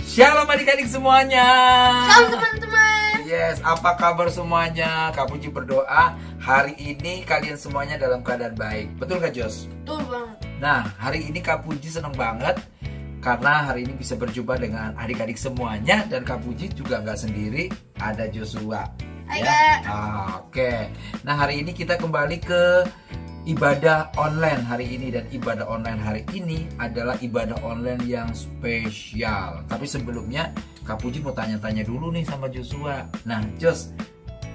Shalom adik-adik semuanya. Shalom teman-teman. Yes, apa kabar semuanya? Kak Puji berdoa hari ini kalian semuanya dalam keadaan baik. Betul Kak Jos? Betul banget. Nah, hari ini Kak Puji senang banget karena hari ini bisa berjumpa dengan adik-adik semuanya. Dan Kak Puji juga nggak sendiri, ada Joshua. Hai, Ya? Kak. Oke. Nah, hari ini kita kembali ke ibadah online hari ini. Dan ibadah online hari ini adalah ibadah online yang spesial. Tapi sebelumnya Kak Puji mau tanya-tanya dulu nih sama Joshua. Nah Jos,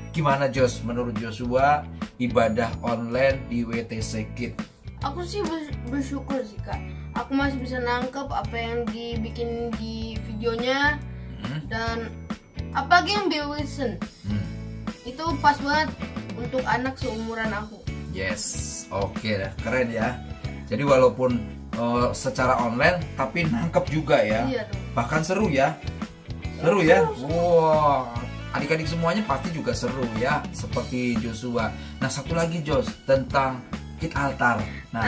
gimana Jos menurut Joshua ibadah online di WTC Kids? Aku sih bersyukur sih Kak. Aku masih bisa nangkep apa yang dibikin di videonya. Dan apalagi yang Bill Wilson itu pas banget untuk anak seumuran aku. Yes, oke dah, keren ya. Jadi walaupun secara online tapi nangkep juga ya. Iya tuh. Bahkan seru ya. Seru ya. Wow, adik-adik semuanya pasti juga seru ya, seperti Joshua. Nah, satu lagi Jos, tentang Kid Altar. Nah,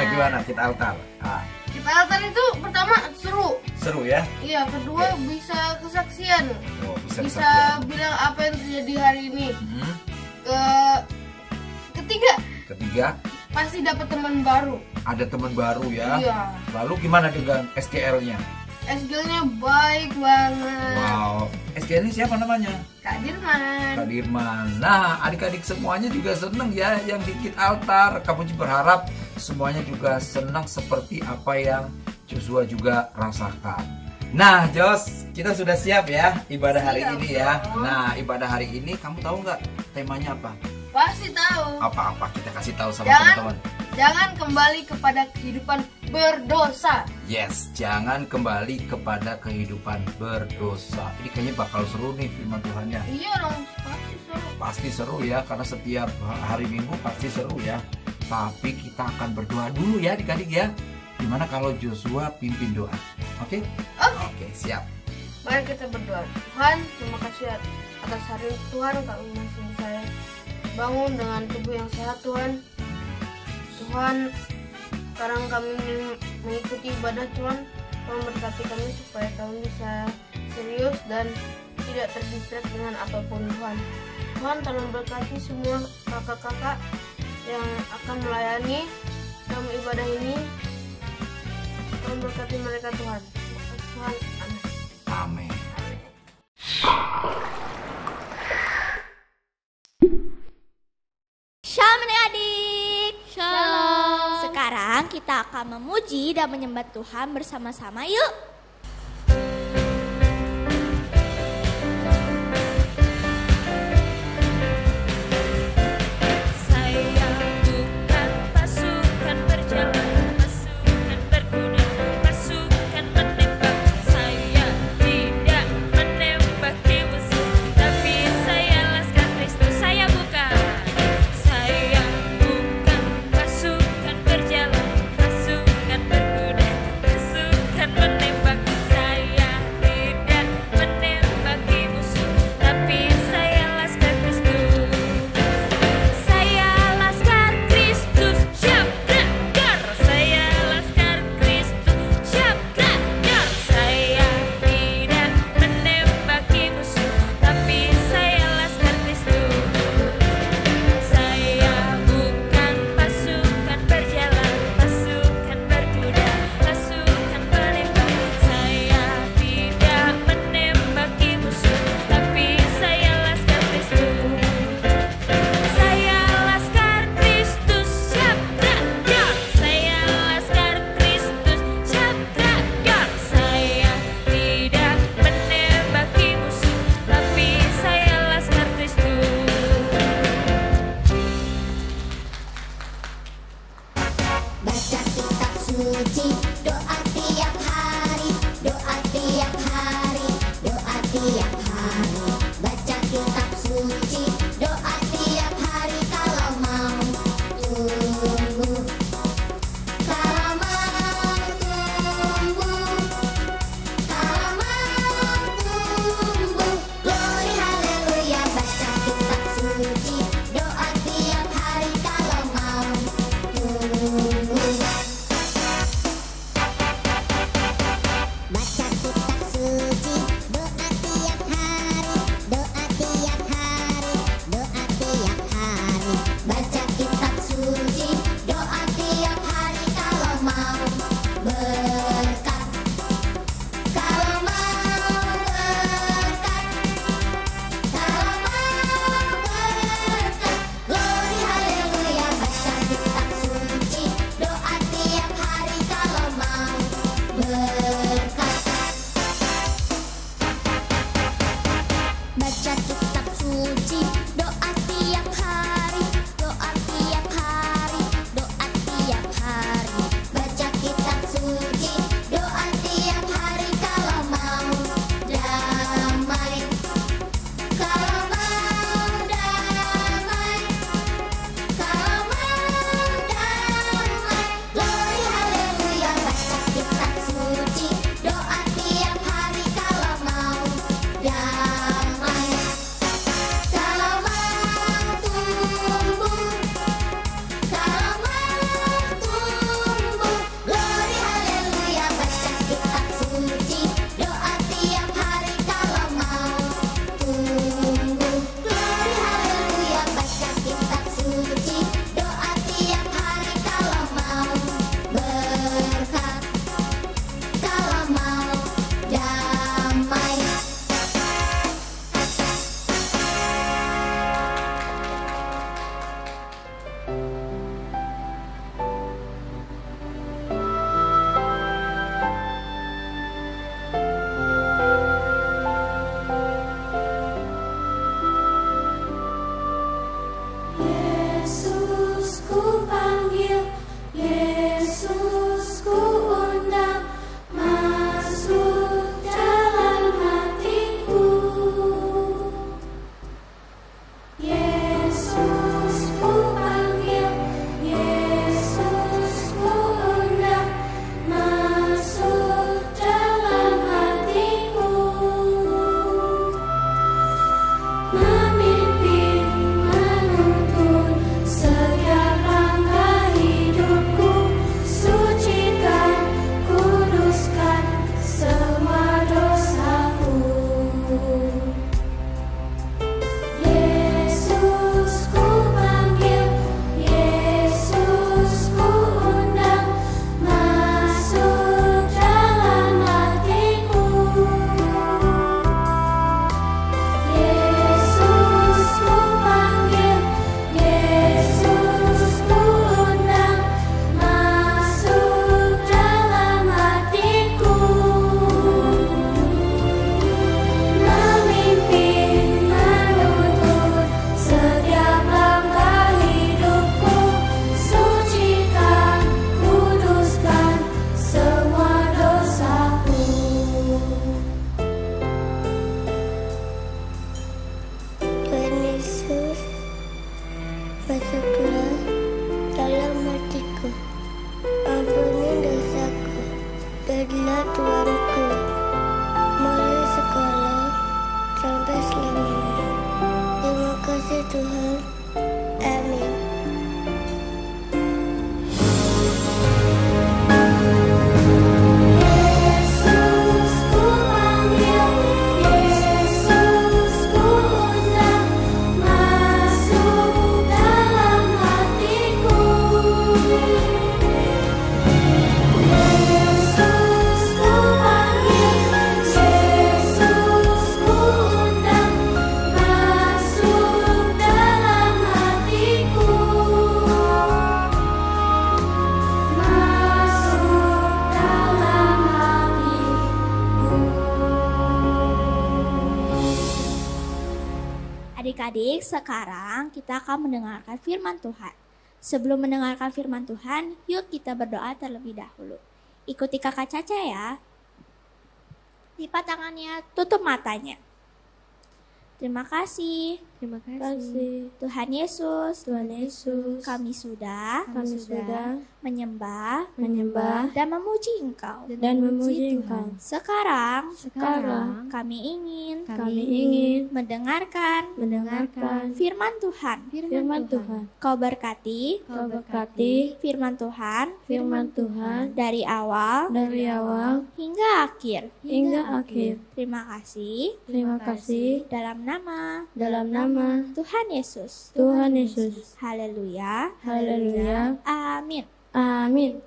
gimana Kid Altar? Kita altar itu pertama seru. Seru ya? Iya, kedua bisa kesaksian. Oh, bisa Bisa bilang apa yang terjadi hari ini. Ketiga pasti dapat teman baru. Ada teman baru ya. Iya. Lalu gimana dengan SKL-nya? SGL-nya baik banget. Wow, SKL ini siapa namanya? Kak Dirman. Kak Dirman. Nah, adik-adik semuanya juga seneng ya yang di Kid Altar. Kak Puji berharap semuanya juga senang seperti apa yang Joshua juga rasakan. Nah, Jos, kita sudah siap ya ibadah hari ini ya. Nah, ibadah hari ini kamu tahu nggak temanya apa? Pasti tahu. Apa-apa kita kasih tahu sama teman-teman. Jangan kembali kepada kehidupan berdosa. Yes, jangan kembali kepada kehidupan berdosa. Ini kayaknya bakal seru nih firman Tuhannya. Iya dong, pasti seru. Pasti seru ya, karena setiap hari Minggu pasti seru ya. Tapi kita akan berdoa dulu ya adik-adik ya. Gimana kalau Joshua pimpin doa? Oke? Oke, siap. Mari kita berdoa. Tuhan, terima kasih atas hari Tuhan, kami masih bisa bangun dengan tubuh yang sehat Tuhan. Tuhan, sekarang kami mengikuti ibadah Tuhan. Tuhan berkati kami supaya kami bisa serius dan tidak terdistract dengan apapun Tuhan. Tuhan tolong berkati semua kakak-kakak yang akan melayani dalam ibadah ini. Tuhan berkati mereka Tuhan. Tuhan, amin. Amin. Shalom adik-adik. Shalom. Sekarang kita akan memuji dan menyembah Tuhan bersama-sama yuk. Menembak adalah Tuanku, mulai sekarang sampai selamanya. Terima kasih Tuhan. Amin. Adik-adik, sekarang kita akan mendengarkan firman Tuhan. Sebelum mendengarkan firman Tuhan, yuk kita berdoa terlebih dahulu. Ikuti kakak Caca ya. Lipat tangannya, tutup matanya. Terima kasih. Terima kasih. Tuhan Yesus, kami sudah menyembah dan memuji Engkau. Sekarang kami ingin mendengarkan firman Tuhan. Kau berkati firman Tuhan dari awal hingga akhir. Terima kasih dalam nama Tuhan Yesus. Haleluya. Amin.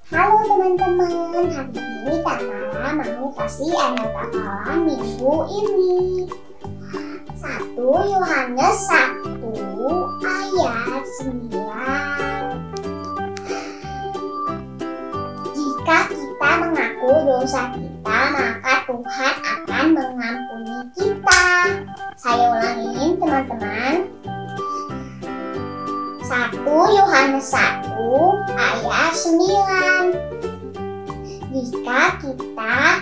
Halo teman-teman, hari ini Tamara mau kasih ayat hafalan minggu ini. 1 Yohanes 1 ayat 9. Jika kita mengaku dosa kita, maka Tuhan akan mengampuni kita. Saya ulangin teman-teman. 1 Yohanes 1 ayat 9. Jika kita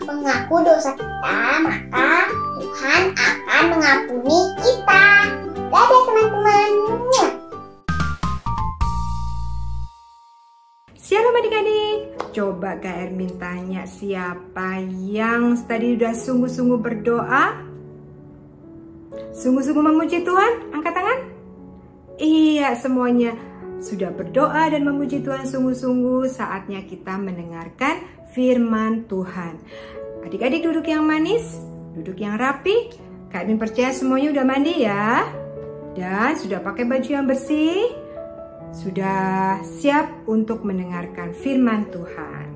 mengaku dosa kita, maka Tuhan akan mengampuni kita. Dadah teman-teman. Shalom adik-adik. Coba Kak Ermin tanya, siapa yang tadi sudah sungguh-sungguh berdoa? Sungguh-sungguh memuji Tuhan? Angkat tangan. Iya, semuanya sudah berdoa dan memuji Tuhan sungguh-sungguh. Saatnya kita mendengarkan firman Tuhan. Adik-adik duduk yang manis, duduk yang rapi. Kak Ermin percaya semuanya udah mandi ya. Dan sudah pakai baju yang bersih. Sudah siap untuk mendengarkan firman Tuhan.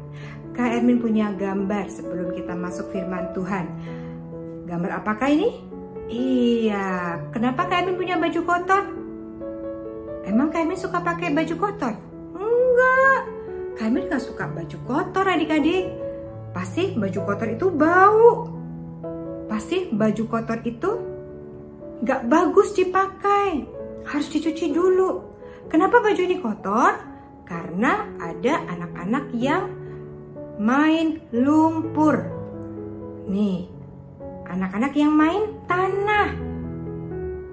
Kak Ermin punya gambar sebelum kita masuk firman Tuhan. Gambar apakah ini? Iya, kenapa Kak Ermin punya baju kotor? Emang Kak Ermin suka pakai baju kotor? Enggak, Kak Ermin gak suka baju kotor adik-adik. Pasti baju kotor itu bau. Pasti baju kotor itu gak bagus dipakai. Harus dicuci dulu. Kenapa baju ini kotor? Karena ada anak-anak yang main lumpur. Nih, anak-anak yang main tanah.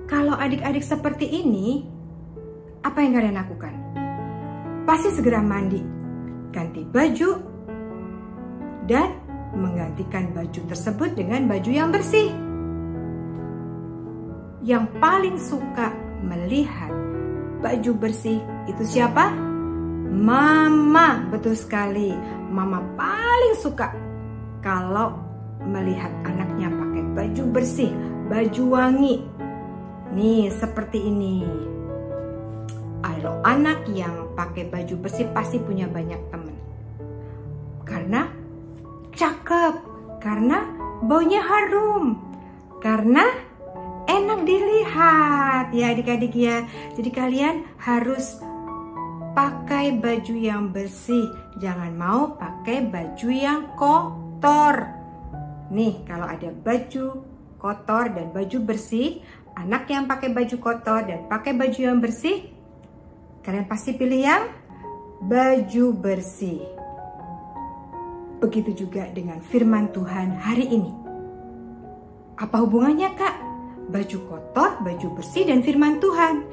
Kalau adik-adik seperti ini, apa yang kalian lakukan? Pasti segera mandi, ganti baju, dan menggantikan baju tersebut dengan baju yang bersih. Yang paling suka melihat baju bersih itu siapa? Mama, betul sekali. Mama paling suka kalau melihat anaknya pakai baju bersih, baju wangi. Nih, seperti ini. Kalau anak yang pakai baju bersih pasti punya banyak teman. Karena cakep, karena baunya harum, karena enak dilihat ya adik-adik ya. Jadi kalian harus pakai baju yang bersih. Jangan mau pakai baju yang kotor. Nih, kalau ada baju kotor dan baju bersih, anak yang pakai baju kotor dan pakai baju yang bersih, kalian pasti pilih yang baju bersih. Begitu juga dengan firman Tuhan hari ini. Apa hubungannya, Kak? Baju kotor, baju bersih, dan firman Tuhan.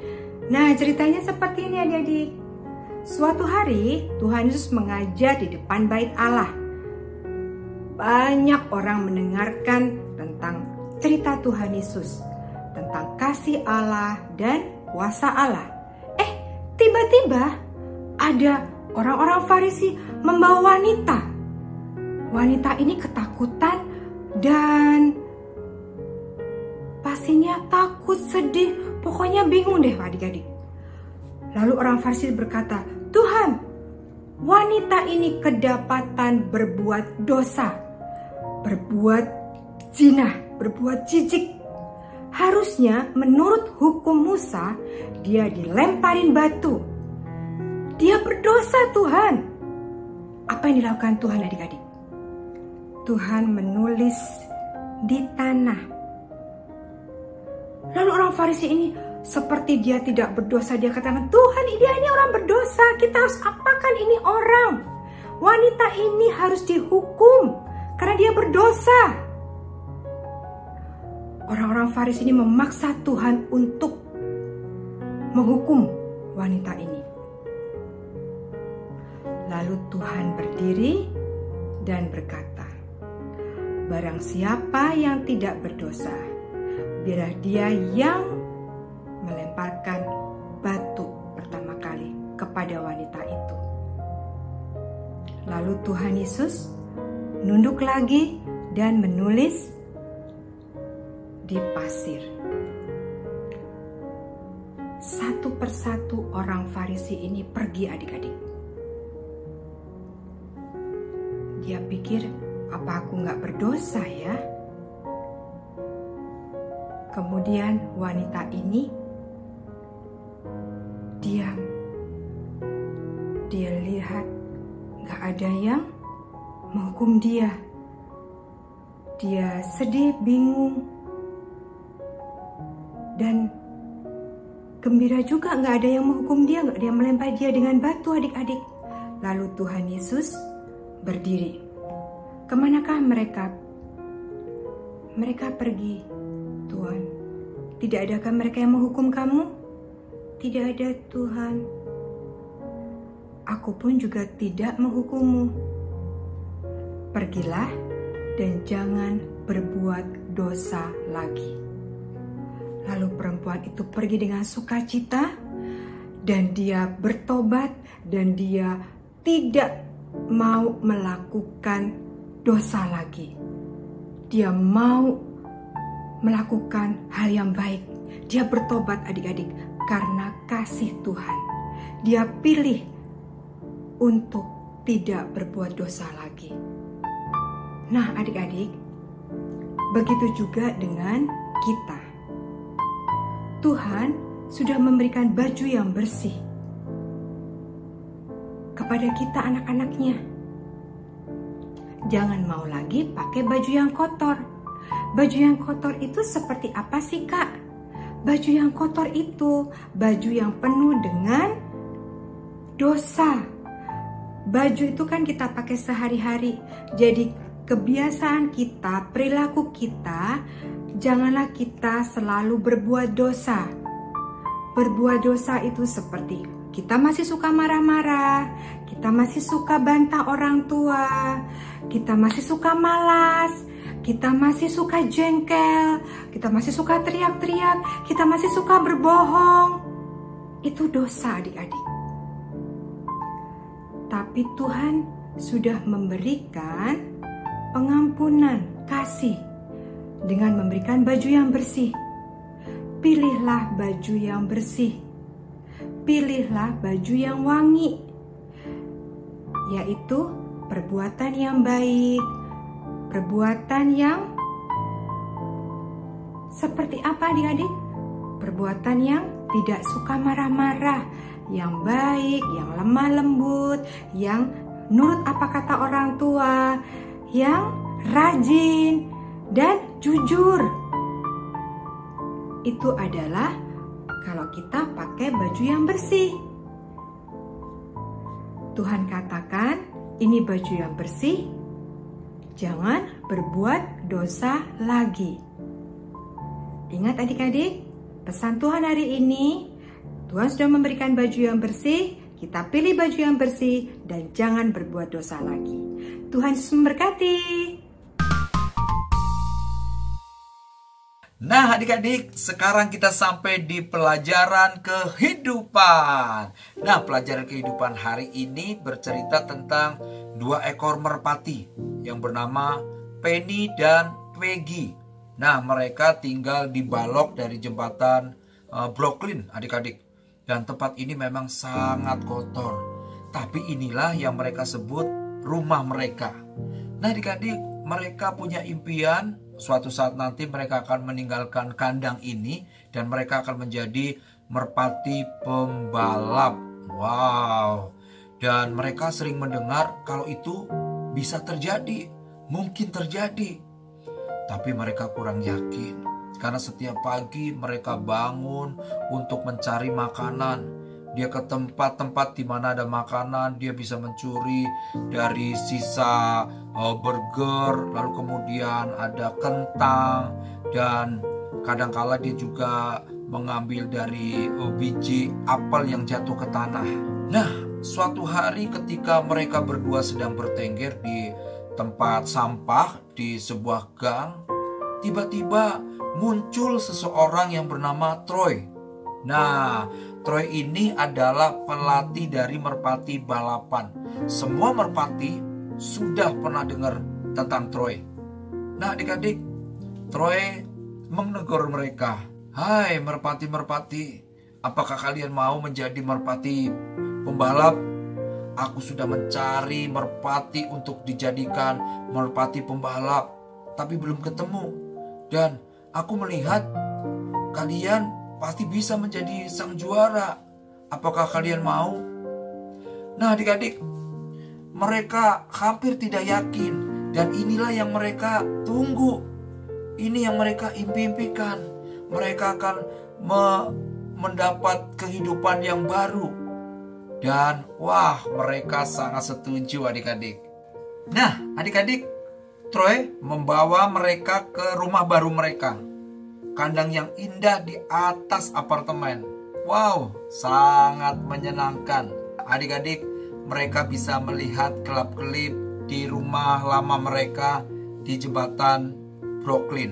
Nah, ceritanya seperti ini adik-adik. Suatu hari Tuhan Yesus mengajar di depan bait Allah. Banyak orang mendengarkan tentang cerita Tuhan Yesus, tentang kasih Allah dan kuasa Allah. Tiba-tiba ada orang-orang Farisi membawa wanita. Wanita ini ketakutan dan pastinya takut, sedih, pokoknya bingung deh adik-adik. Lalu orang Farisi berkata, "Tuhan, wanita ini kedapatan berbuat dosa, berbuat zina, berbuat jijik. Harusnya menurut hukum Musa, dia dilemparin batu. Dia berdosa, Tuhan." Apa yang dilakukan Tuhan adik-adik? Tuhan menulis di tanah. Lalu orang Farisi ini seperti dia tidak berdosa, dia katakan, "Tuhan, dia ini orang berdosa, kita harus apakan ini orang? Wanita ini harus dihukum karena dia berdosa." Orang-orang Farisi ini memaksa Tuhan untuk menghukum wanita ini. Lalu Tuhan berdiri dan berkata, "Barang siapa yang tidak berdosa, biarlah dia yang melemparkan batu pertama kali kepada wanita itu." Lalu Tuhan Yesus nunduk lagi dan menulis di pasir. Satu persatu orang Farisi ini pergi adik-adik. Dia pikir, apa aku gak berdosa ya? Kemudian wanita ini diam. Dia lihat gak ada yang menghukum dia. Dia sedih, bingung, dan gembira juga, gak ada yang menghukum dia, gak ada yang melempar dia dengan batu adik-adik. Lalu Tuhan Yesus berdiri. Kemanakah mereka? Mereka pergi. "Tuhan, tidak adakah mereka yang menghukum kamu?" "Tidak ada, Tuhan." "Aku pun juga tidak menghukummu. Pergilah dan jangan berbuat dosa lagi." Lalu perempuan itu pergi dengan sukacita dan dia bertobat dan dia tidak mau melakukan dosa lagi. Dia mau melakukan hal yang baik. Dia bertobat adik-adik karena kasih Tuhan. Dia pilih untuk tidak berbuat dosa lagi. Nah adik-adik, begitu juga dengan kita. Tuhan sudah memberikan baju yang bersih kepada kita anak-anaknya. Jangan mau lagi pakai baju yang kotor. Baju yang kotor itu seperti apa sih Kak? Baju yang kotor itu baju yang penuh dengan dosa. Baju itu kan kita pakai sehari-hari. Jadi kebiasaan kita, perilaku kita, janganlah kita selalu berbuat dosa. Berbuat dosa itu seperti kita masih suka marah-marah, kita masih suka bantah orang tua, kita masih suka malas, kita masih suka jengkel, kita masih suka teriak-teriak, kita masih suka berbohong. Itu dosa adik-adik. Tapi Tuhan sudah memberikan pengampunan, kasih dengan memberikan baju yang bersih. Pilihlah baju yang bersih. Pilihlah baju yang wangi, yaitu perbuatan yang baik, perbuatan yang seperti apa adik-adik? Perbuatan yang tidak suka marah-marah, yang baik, yang lemah lembut, yang nurut apa kata orang tua, yang rajin dan jujur. Itu adalah kalau kita pakai baju yang bersih. Tuhan katakan, ini baju yang bersih, jangan berbuat dosa lagi. Ingat adik-adik, pesan Tuhan hari ini, Tuhan sudah memberikan baju yang bersih, kita pilih baju yang bersih dan jangan berbuat dosa lagi. Tuhan Yesus memberkati. Nah adik-adik, sekarang kita sampai di pelajaran kehidupan. Nah, pelajaran kehidupan hari ini bercerita tentang 2 ekor merpati yang bernama Penny dan Peggy. Nah, mereka tinggal di balok dari jembatan Brooklyn, adik-adik. Dan tempat ini memang sangat kotor. Tapi inilah yang mereka sebut rumah mereka. Nah adik-adik, mereka punya impian suatu saat nanti mereka akan meninggalkan kandang ini dan mereka akan menjadi merpati pembalap. Wow. Dan mereka sering mendengar kalau itu bisa terjadi, mungkin terjadi. Tapi mereka kurang yakin. Karena setiap pagi mereka bangun untuk mencari makanan. Dia ke tempat-tempat di mana ada makanan, dia bisa mencuri dari sisa burger, lalu kemudian ada kentang, dan kadangkala dia juga mengambil dari biji apel yang jatuh ke tanah. Nah, suatu hari ketika mereka berdua sedang bertengger di tempat sampah di sebuah gang, tiba-tiba muncul seseorang yang bernama Troy. Nah, Troy ini adalah pelatih dari merpati balapan. Semua merpati sudah pernah dengar tentang Troy. Nah, adik-adik, Troy menegur mereka. Hai merpati-merpati, apakah kalian mau menjadi merpati pembalap? Aku sudah mencari merpati untuk dijadikan merpati pembalap, tapi belum ketemu. Dan aku melihat kalian pasti bisa menjadi sang juara. Apakah kalian mau? Nah adik-adik, mereka hampir tidak yakin. Dan inilah yang mereka tunggu. Ini yang mereka impi-impikan. Mereka akan mendapat kehidupan yang baru. Dan wah, mereka sangat setuju adik-adik. Nah adik-adik, Troy membawa mereka ke rumah baru mereka. Kandang yang indah di atas apartemen. Wow, sangat menyenangkan. Adik-adik, mereka bisa melihat kelap-kelip di rumah lama mereka di jembatan Brooklyn.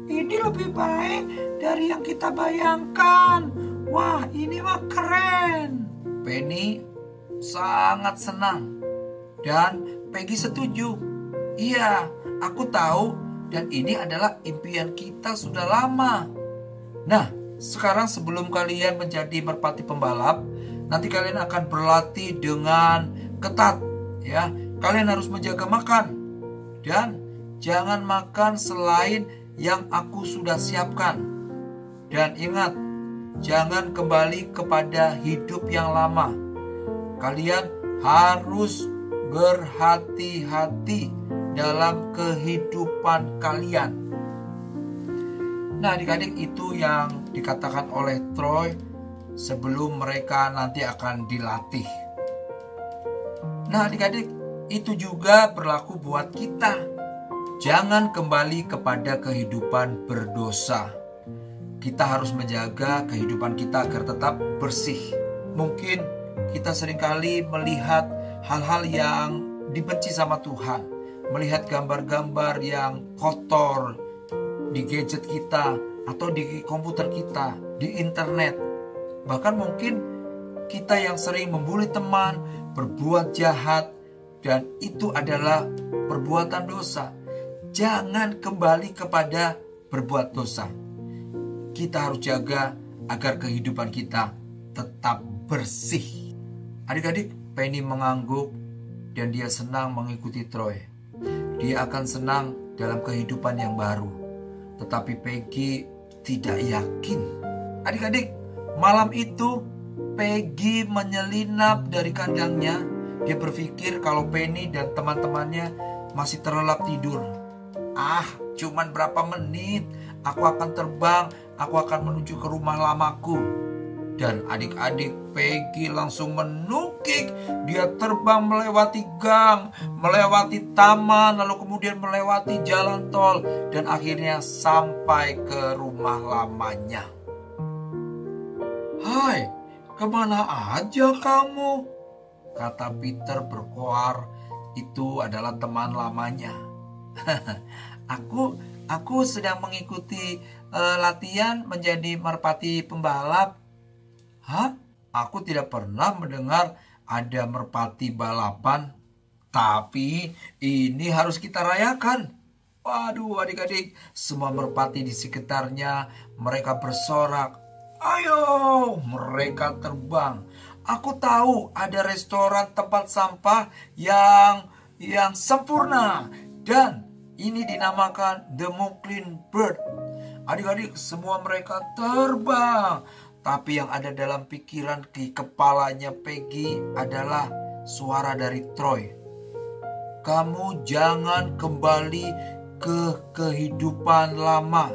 Ini lebih baik dari yang kita bayangkan. Wah, ini mah keren. Penny sangat senang. Dan Peggy setuju. Iya, aku tahu. Dan ini adalah impian kita sudah lama. Nah, sekarang sebelum kalian menjadi merpati pembalap, nanti kalian akan berlatih dengan ketat. Ya, kalian harus menjaga makan. Dan jangan makan selain yang aku sudah siapkan. Dan ingat, jangan kembali kepada hidup yang lama. Kalian harus berhati-hati dalam kehidupan kalian. Nah adik-adik, itu yang dikatakan oleh Troy sebelum mereka nanti akan dilatih. Nah adik-adik, itu juga berlaku buat kita. Jangan kembali kepada kehidupan berdosa. Kita harus menjaga kehidupan kita agar tetap bersih. Mungkin kita seringkali melihat hal-hal yang dibenci sama Tuhan. Melihat gambar-gambar yang kotor di gadget kita atau di komputer kita, di internet. Bahkan mungkin kita yang sering membuli teman, berbuat jahat, dan itu adalah perbuatan dosa. Jangan kembali kepada berbuat dosa. Kita harus jaga agar kehidupan kita tetap bersih. Adik-adik, Penny mengangguk dan dia senang mengikuti Troy. Dia akan senang dalam kehidupan yang baru. Tetapi Peggy tidak yakin. Adik-adik, malam itu Peggy menyelinap dari kandangnya. Dia berpikir kalau Penny dan teman-temannya masih terlelap tidur. Cuman berapa menit, aku akan terbang, aku akan menuju ke rumah lamaku. Dan adik-adik, Peggy langsung menukik. Dia terbang melewati gang, melewati taman, lalu kemudian melewati jalan tol. Dan akhirnya sampai ke rumah lamanya. Hai, kemana aja kamu? Kata Peter berkoar, itu adalah teman lamanya. Aku sedang mengikuti latihan menjadi merpati pembalap. Hah? Aku tidak pernah mendengar ada merpati balapan. Tapi ini harus kita rayakan. Waduh adik-adik, semua merpati di sekitarnya mereka bersorak. Ayo, mereka terbang. Aku tahu ada restoran tempat sampah yang sempurna. Dan ini dinamakan The Mockingbird. Adik-adik, semua mereka terbang. Tapi yang ada dalam pikiran di kepalanya Peggy adalah suara dari Troy. Kamu jangan kembali ke kehidupan lama.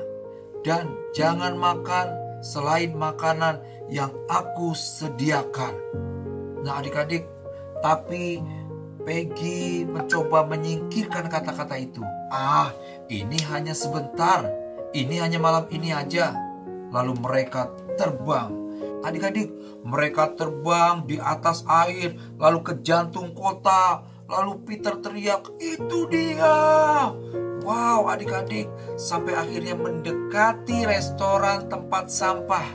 Dan jangan makan selain makanan yang aku sediakan. Nah adik-adik, tapi Peggy mencoba menyingkirkan kata-kata itu. Ini hanya sebentar. Ini hanya malam ini aja. Lalu mereka terbang. Adik-adik, mereka terbang di atas air, lalu ke jantung kota. Lalu Peter teriak, itu dia. Wow adik-adik, sampai akhirnya mendekati restoran tempat sampah.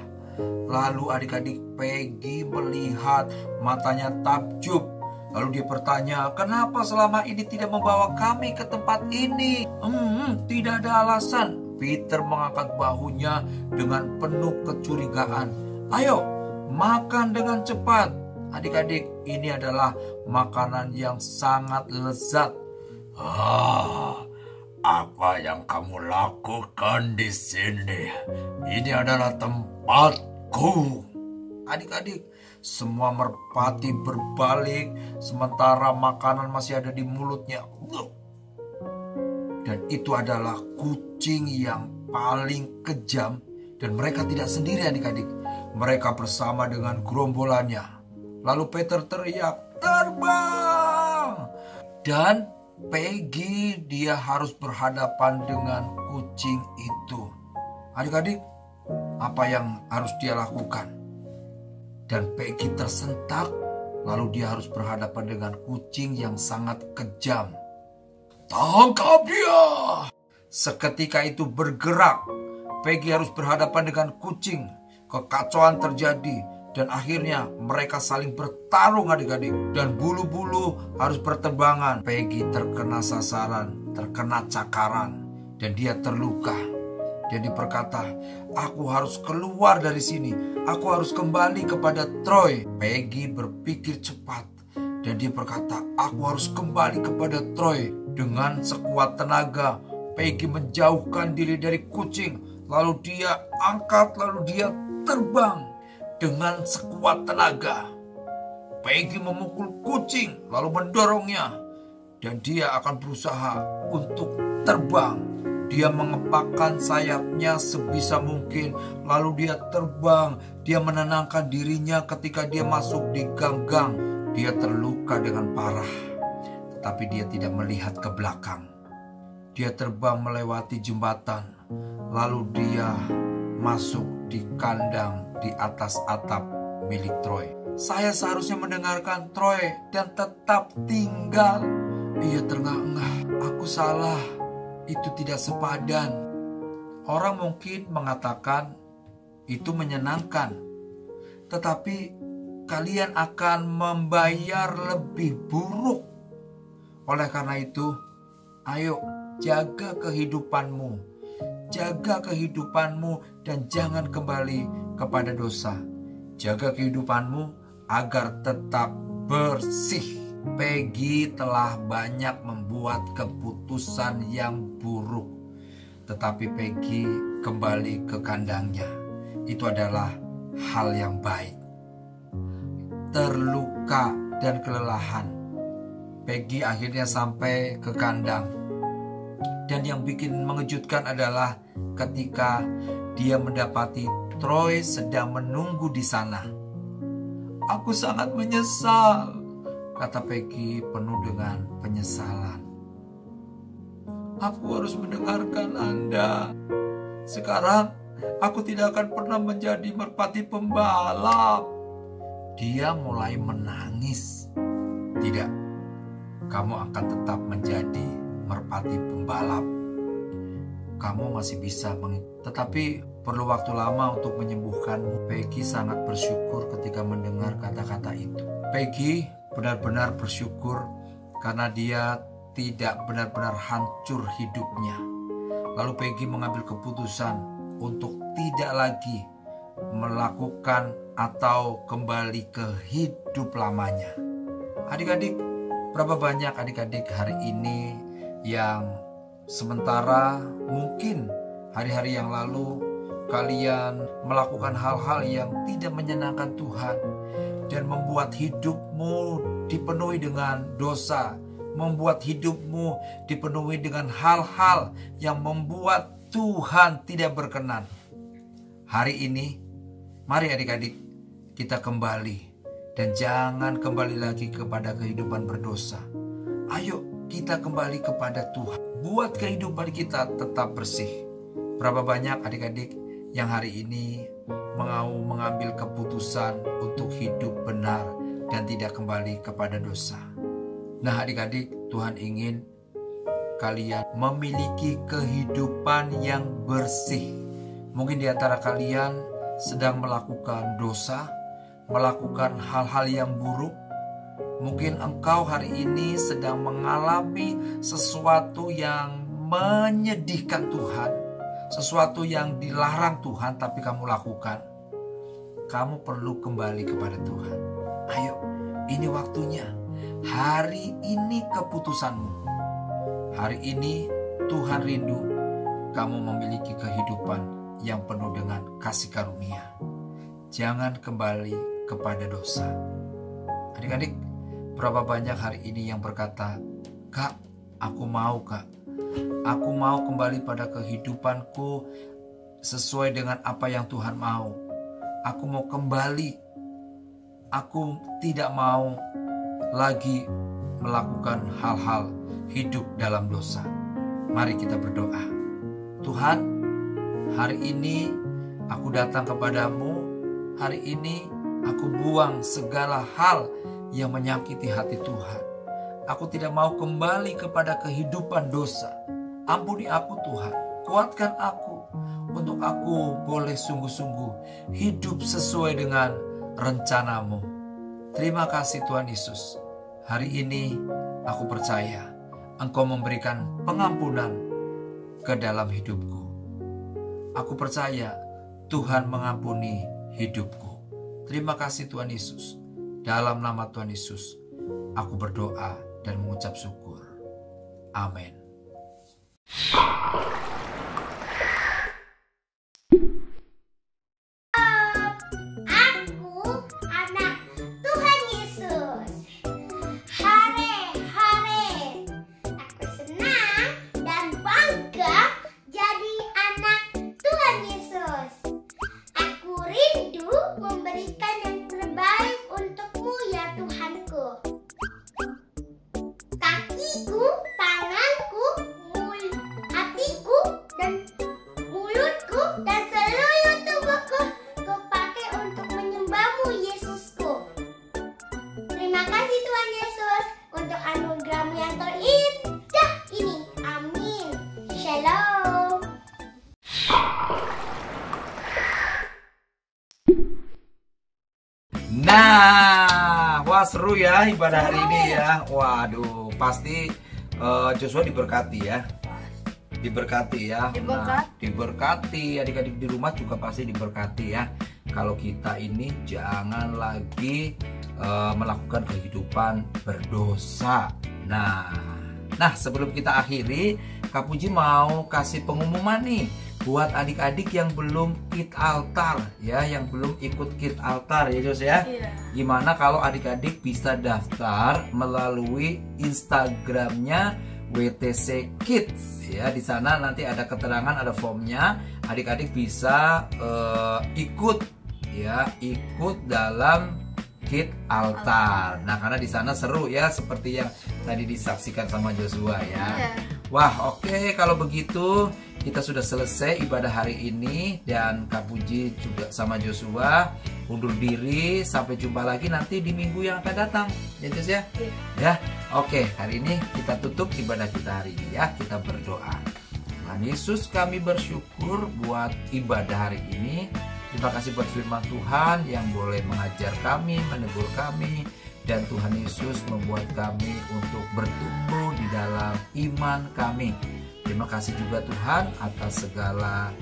Lalu adik-adik, Peggy melihat, matanya takjub. Lalu dia bertanya, kenapa selama ini tidak membawa kami ke tempat ini? Tidak ada alasan. Peter mengangkat bahunya dengan penuh kecurigaan. Ayo, makan dengan cepat. Adik-adik, ini adalah makanan yang sangat lezat. Apa yang kamu lakukan di sini? Ini adalah tempatku. Adik-adik, semua merpati berbalik sementara makanan masih ada di mulutnya. Dan itu adalah kucing yang paling kejam. Dan mereka tidak sendiri adik-adik. Mereka bersama dengan gerombolannya. Lalu Peter teriak, terbang! Dan Peggy dia harus berhadapan dengan kucing itu. Adik-adik, apa yang harus dia lakukan? Dan Peggy tersentak, lalu dia harus berhadapan dengan kucing yang sangat kejam. Tangkap dia! Seketika itu bergerak. Peggy harus berhadapan dengan kucing. Kekacauan terjadi. Dan akhirnya mereka saling bertarung adik-adik. Dan bulu-bulu harus berterbangan. Peggy terkena sasaran, terkena cakaran. Dan dia terluka. Dan dia berkata, aku harus keluar dari sini. Aku harus kembali kepada Troy. Peggy berpikir cepat. Dan dia berkata, aku harus kembali kepada Troy. Dengan sekuat tenaga, Peggy menjauhkan diri dari kucing. Lalu dia angkat, lalu dia terbang. Dengan sekuat tenaga, Peggy memukul kucing lalu mendorongnya. Dan dia akan berusaha untuk terbang. Dia mengepakkan sayapnya sebisa mungkin. Lalu dia terbang. Dia menenangkan dirinya ketika dia masuk di gang-gang. Dia terluka dengan parah. Tetapi dia tidak melihat ke belakang. Dia terbang melewati jembatan. Lalu dia masuk di kandang di atas atap milik Troy. Saya seharusnya mendengarkan Troy dan tetap tinggal. Ia terengah-engah. Aku salah. Itu tidak sepadan. Orang mungkin mengatakan itu menyenangkan. Tetapi kalian akan membayar lebih buruk. Oleh karena itu, ayo jaga kehidupanmu. Jaga kehidupanmu dan jangan kembali kepada dosa. Jaga kehidupanmu agar tetap bersih. Peggy telah banyak membuat keputusan yang buruk. Tetapi Peggy kembali ke kandangnya. Itu adalah hal yang baik. Terluka dan kelelahan, Peggy akhirnya sampai ke kandang. Dan yang bikin mengejutkan adalah ketika dia mendapati Troy sedang menunggu di sana. Aku sangat menyesal, kata Peggy penuh dengan penyesalan. Aku harus mendengarkan Anda. Sekarang aku tidak akan pernah menjadi merpati pembalap. dia mulai menangis. Tidak, kamu akan tetap menjadi merpati pembalap. Kamu masih bisa tetapi perlu waktu lama untuk menyembuhkanmu. Peggy sangat bersyukur ketika mendengar kata-kata itu. Peggy benar-benar bersyukur karena dia tidak benar-benar hancur hidupnya. Lalu Peggy mengambil keputusan untuk tidak lagi melakukan atau kembali ke hidup lamanya. Adik-adik, berapa banyak adik-adik hari ini yang sementara mungkin hari-hari yang lalu kalian melakukan hal-hal yang tidak menyenangkan Tuhan dan membuat hidupmu dipenuhi dengan dosa, membuat hidupmu dipenuhi dengan hal-hal yang membuat Tuhan tidak berkenan. Hari ini, mari adik-adik kita kembali dan jangan kembali lagi kepada kehidupan berdosa. Ayo kita kembali kepada Tuhan. Buat kehidupan kita tetap bersih. Berapa banyak adik-adik yang hari ini mau mengambil keputusan untuk hidup benar dan tidak kembali kepada dosa. Nah adik-adik, Tuhan ingin kalian memiliki kehidupan yang bersih. Mungkin di antara kalian sedang melakukan dosa, melakukan hal-hal yang buruk. Mungkin engkau hari ini sedang mengalami sesuatu yang menyedihkan Tuhan, sesuatu yang dilarang Tuhan tapi kamu lakukan. Kamu perlu kembali kepada Tuhan. Ayo, ini waktunya. Hari ini keputusanmu. Hari ini Tuhan rindu kamu memiliki kehidupan yang penuh dengan kasih karunia. Jangan kembali kepada dosa. Adik-adik, berapa banyak hari ini yang berkata, "Kak, aku mau Kak. Aku mau kembali pada kehidupanku sesuai dengan apa yang Tuhan mau. Aku mau kembali. Aku tidak mau lagi melakukan hal-hal hidup dalam dosa." Mari kita berdoa. Tuhan, hari ini aku datang kepadamu. Hari ini aku buang segala hal yang menyakiti hati Tuhan. Aku tidak mau kembali kepada kehidupan dosa. Ampuni aku Tuhan. Kuatkan aku untuk aku boleh sungguh-sungguh hidup sesuai dengan rencanamu. Terima kasih Tuhan Yesus. Hari ini aku percaya Engkau memberikan pengampunan ke dalam hidupku. Aku percaya Tuhan mengampuni hidupku. Terima kasih Tuhan Yesus. Dalam nama Tuhan Yesus, aku berdoa dan mengucap syukur. Amin. Aku anak Tuhan Yesus. Hare, hare. Aku senang dan bangga jadi anak Tuhan Yesus. Aku rindu memberikan yang terbaik untukmu ya Tuhanku. Kakiku, tanganku, hatiku, dan mulutku, dan seluruh tubuhku kupakai untuk menyembahmu Yesusku. Terima kasih Tuhan Yesus untuk anugerah-Mu yang terindah ini. Amin. Shalom. Nah, wah seru ya ibadah hari ini ya. Waduh, pasti Joshua diberkati ya. Diberkati ya. Nah, diberkati. Adik-adik di rumah juga pasti diberkati ya. Kalau kita ini jangan lagi melakukan kehidupan berdosa. Nah, sebelum kita akhiri, Kak Puji mau kasih pengumuman nih buat adik-adik yang belum kit altar ya, yang belum ikut kit altar ya Jos ya. Iya. Gimana kalau adik-adik bisa daftar melalui Instagramnya WTC Kids ya. Di sana nanti ada keterangan, ada formnya. Adik-adik bisa ikut ya, ikut dalam kit altar. Nah, karena di sana seru ya, seperti yang tadi disaksikan sama Joshua ya. Iya. Wah, oke, kalau begitu kita sudah selesai ibadah hari ini, dan Kak Puji juga sama Joshua undur diri. Sampai jumpa lagi nanti di minggu yang akan datang. Ya Jos ya? Ya, oke. Hari ini kita tutup ibadah kita hari ini ya. Kita berdoa. Tuhan Yesus, kami bersyukur buat ibadah hari ini. Terima kasih buat firman Tuhan yang boleh mengajar kami, menegur kami. Dan Tuhan Yesus membuat kami untuk bertumbuh di dalam iman kami. Terima kasih juga Tuhan atas segala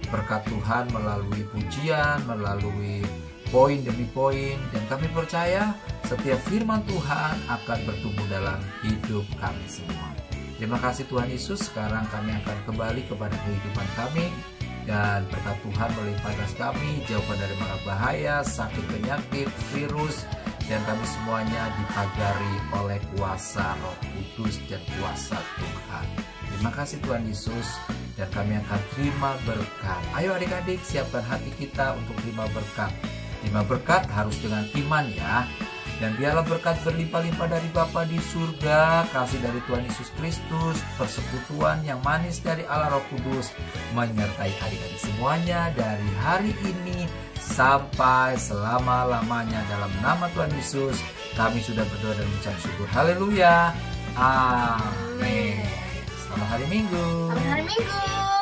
berkat Tuhan melalui pujian, melalui poin demi poin. Dan kami percaya setiap firman Tuhan akan bertumbuh dalam hidup kami semua. Terima kasih Tuhan Yesus. Sekarang kami akan kembali kepada kehidupan kami. Dan berkat Tuhan melimpah atas kami, jauhkan dari mara bahaya, sakit, penyakit, virus. Dan kami semuanya dipagari oleh kuasa Roh Kudus dan kuasa Tuhan. Terima kasih Tuhan Yesus, dan kami akan terima berkat. Ayo adik-adik, siapkan hati kita untuk terima berkat. Terima berkat harus dengan iman ya. Dan biarlah berkat berlimpah-limpah dari Bapa di surga, kasih dari Tuhan Yesus Kristus, persekutuan yang manis dari Allah Roh Kudus menyertai adik-adik semuanya dari hari ini sampai selama-lamanya. Dalam nama Tuhan Yesus kami sudah berdoa dan mengucap syukur. Haleluya. Amin. Selamat hari Minggu. Selamat hari Minggu.